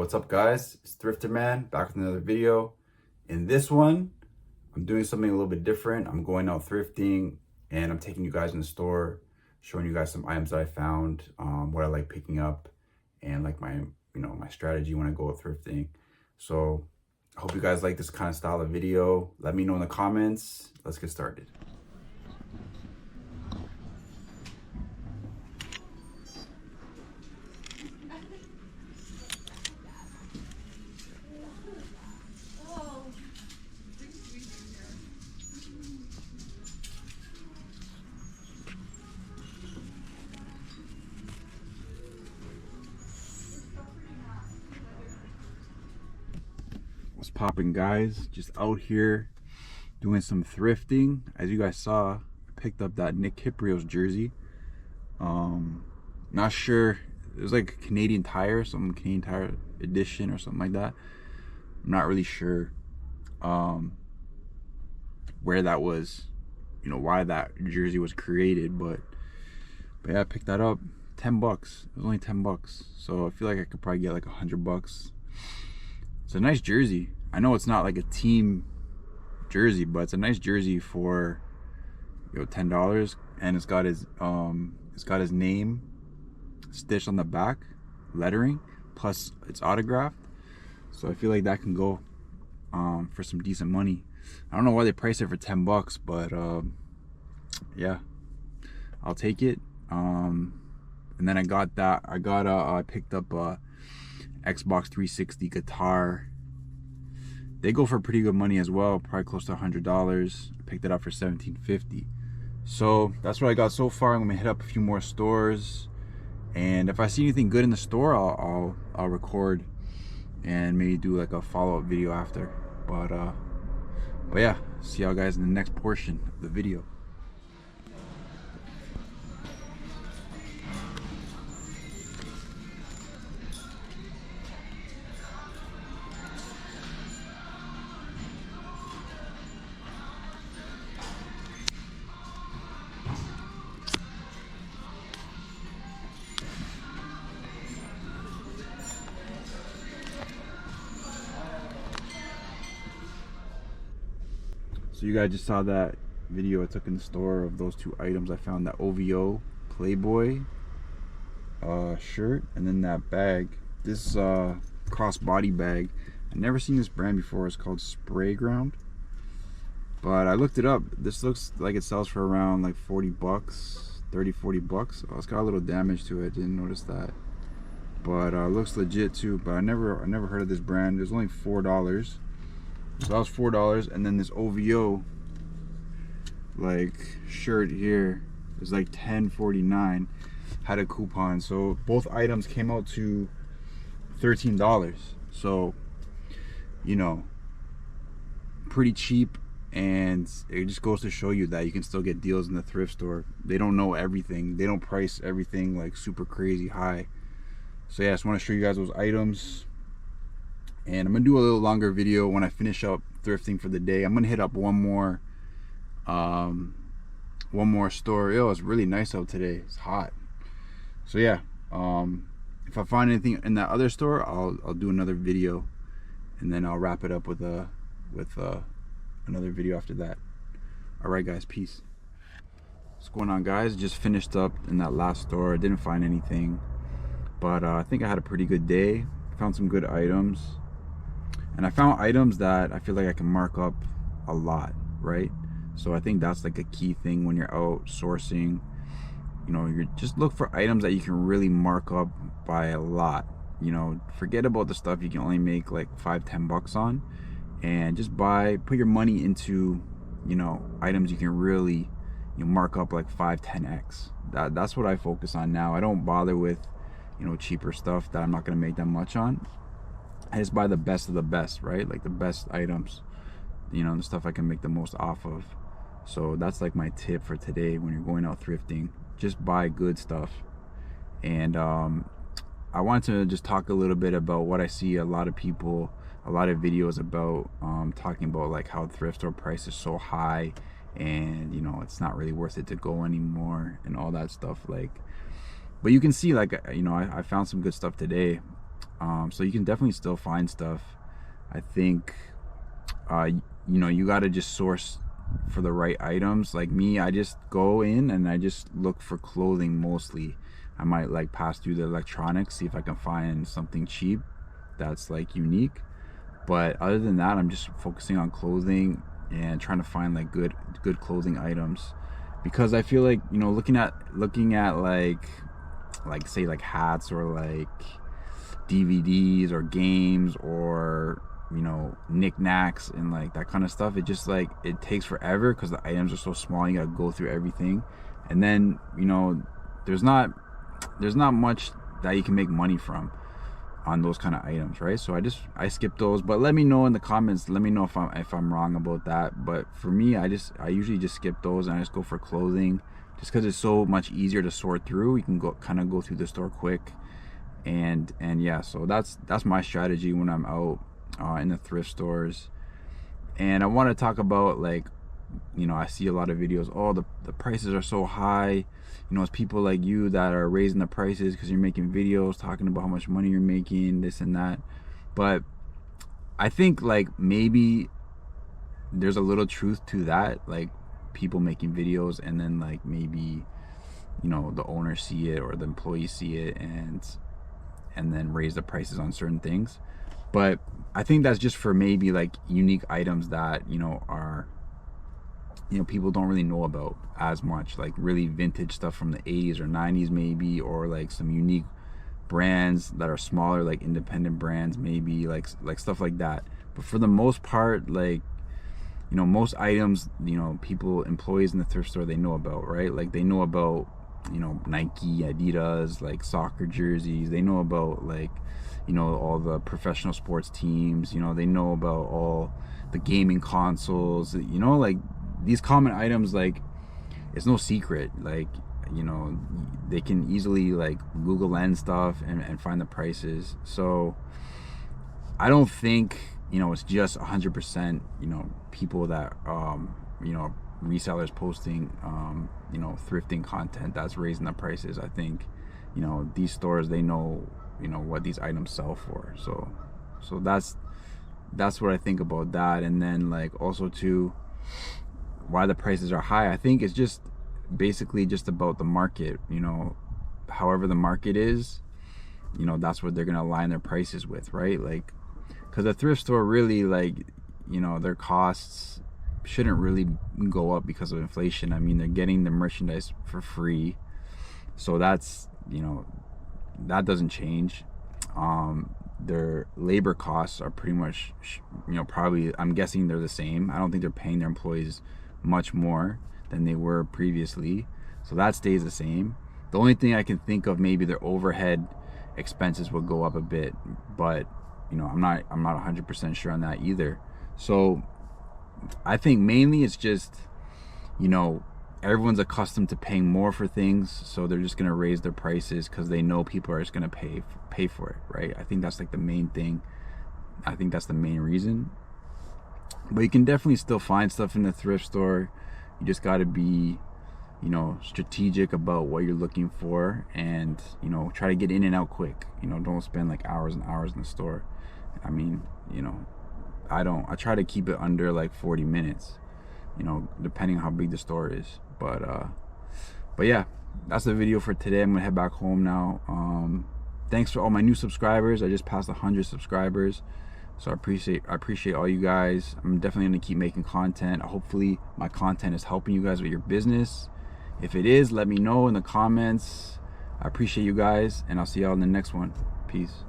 What's up, guys? It's Thrifter Man back with another video. In this one, I'm doing something a little bit different. I'm going out thrifting and I'm taking you guys in the store, showing you guys some items that I found, what I like picking up, and like my strategy when I go out thrifting. So I hope you guys like this kind of style of video. Let me know in the comments. Let's get started. What's popping, guys? Just out here doing some thrifting. As you guys saw, I picked up that Nick Kiprio's jersey. Not sure, it was like a Canadian Tire, some Canadian Tire edition or something like that. I'm not really sure where that was, why that jersey was created, but yeah, I picked that up. 10 bucks. It was only 10 bucks. So I feel like I could probably get like 100 bucks. It's a nice jersey. I know it's not like a team jersey, but it's a nice jersey for $10, and it's got his name stitched on the back, lettering, plus it's autographed. So I feel like that can go for some decent money. I don't know why they priced it for 10 bucks, but yeah, I'll take it. And then I picked up a Xbox 360 guitar. They go for pretty good money as well, probably close to $100. I picked it up for $17.50. So that's what I got so far. I'm gonna hit up a few more stores, and if I see anything good in the store, I'll record and maybe do like a follow-up video after. But yeah, see y'all guys in the next portion of the video. So you guys just saw that video I took in the store of those two items. I found that OVO Playboy shirt, and then that bag, this crossbody bag. I've never seen this brand before. It's called Spray Ground, but I looked it up. This looks like it sells for around like 40 bucks, 30-40 bucks. Oh, it's got a little damage to it, didn't notice that, but looks legit too. But I never heard of this brand. It was only $4. So that was $4, and then this OVO like shirt here is like $10.49. Had a coupon, so both items came out to $13. So pretty cheap, and it just goes to show you that you can still get deals in the thrift store. They don't know everything. They don't price everything like super crazy high. So yeah, I just want to show you guys those items. And I'm gonna do a little longer video when I finish up thrifting for the day. I'm gonna hit up one more store. Yo, it's really nice out today. It's hot. So yeah, if I find anything in that other store, I'll do another video, and then I'll wrap it up with another video after that. All right, guys, peace. What's going on, guys? Just finished up in that last store. I didn't find anything, but I think I had a pretty good day. Found some good items. And I found items that I feel like I can mark up a lot, right? So I think that's like a key thing when you're out sourcing. You just look for items that you can really mark up by a lot. Forget about the stuff you can only make like 5-10 bucks on, and just put your money into, items you can really mark up like 5-10x. That's what I focus on now. I don't bother with, cheaper stuff that I'm not gonna make that much on. I just buy the best of the best, right? Like the best items, the stuff I can make the most off of. So that's like my tip for today when you're going out thrifting. Just buy good stuff. And I wanted to just talk a little bit about what I see a lot of videos about, talking about like how thrift store price is so high, and it's not really worth it to go anymore and all that stuff. But you can see, like, I found some good stuff today. So you can definitely still find stuff. I think you got to just source for the right items. Like me, I just go in and I just look for clothing mostly. I might like pass through the electronics, see if I can find something cheap that's like unique, but other than that, I'm just focusing on clothing and trying to find like good clothing items, because I feel like, looking at like say like hats or like DVDs or games or knickknacks and like that kind of stuff, it just like it takes forever because the items are so small. You gotta go through everything, and then there's not much that you can make money from on those kind of items, right? So I skip those. But let me know in the comments, let me know if I'm wrong about that. But for me, I usually just skip those and I just go for clothing, just because it's so much easier to sort through. You can go through the store quick, and yeah, so that's my strategy when I'm out in the thrift stores. And I want to talk about, like, I see a lot of videos, oh, the prices are so high. It's people like you that are raising the prices because you're making videos talking about how much money you're making, this and that. But I think like maybe there's a little truth to that, like people making videos and then like maybe the owners see it or the employees see it and then raise the prices on certain things. But I think that's just for maybe like unique items that are people don't really know about as much, like really vintage stuff from the 80s or 90s maybe, or like some unique brands that are smaller, like independent brands maybe, like stuff like that. But for the most part, like most items employees in the thrift store, they know about, right? Like they know about Nike, Adidas, like soccer jerseys. They know about like all the professional sports teams. They know about all the gaming consoles, like these common items. Like it's no secret, like they can easily like Google and stuff and find the prices. So I don't think it's just 100% people that resellers posting thrifting content that's raising the prices. I think these stores, they know what these items sell for. So that's what I think about that. And then like also too, why the prices are high, I think it's just basically just about the market. However the market is, that's what they're gonna align their prices with, right? Like, because a thrift store really, like, their costs shouldn't really go up because of inflation. I mean, they're getting the merchandise for free, so that's that doesn't change. Their labor costs are pretty much probably, I'm guessing they're the same. I don't think they're paying their employees much more than they were previously, so that stays the same. The only thing I can think of, maybe their overhead expenses will go up a bit, but I'm not 100% sure on that either. So I think mainly it's just everyone's accustomed to paying more for things, so they're just gonna raise their prices because they know people are just gonna pay for it, right? I think that's like the main thing. I think that's the main reason. But you can definitely still find stuff in the thrift store. You just got to be strategic about what you're looking for, and try to get in and out quick. Don't spend like hours and hours in the store. I mean, I try to keep it under like 40 minutes, depending on how big the store is. But yeah, that's the video for today. I'm gonna head back home now. Thanks for all my new subscribers. I just passed 100 subscribers, so I appreciate all you guys. I'm definitely gonna keep making content. Hopefully my content is helping you guys with your business. If it is, let me know in the comments. I appreciate you guys, and I'll see y'all in the next one. Peace.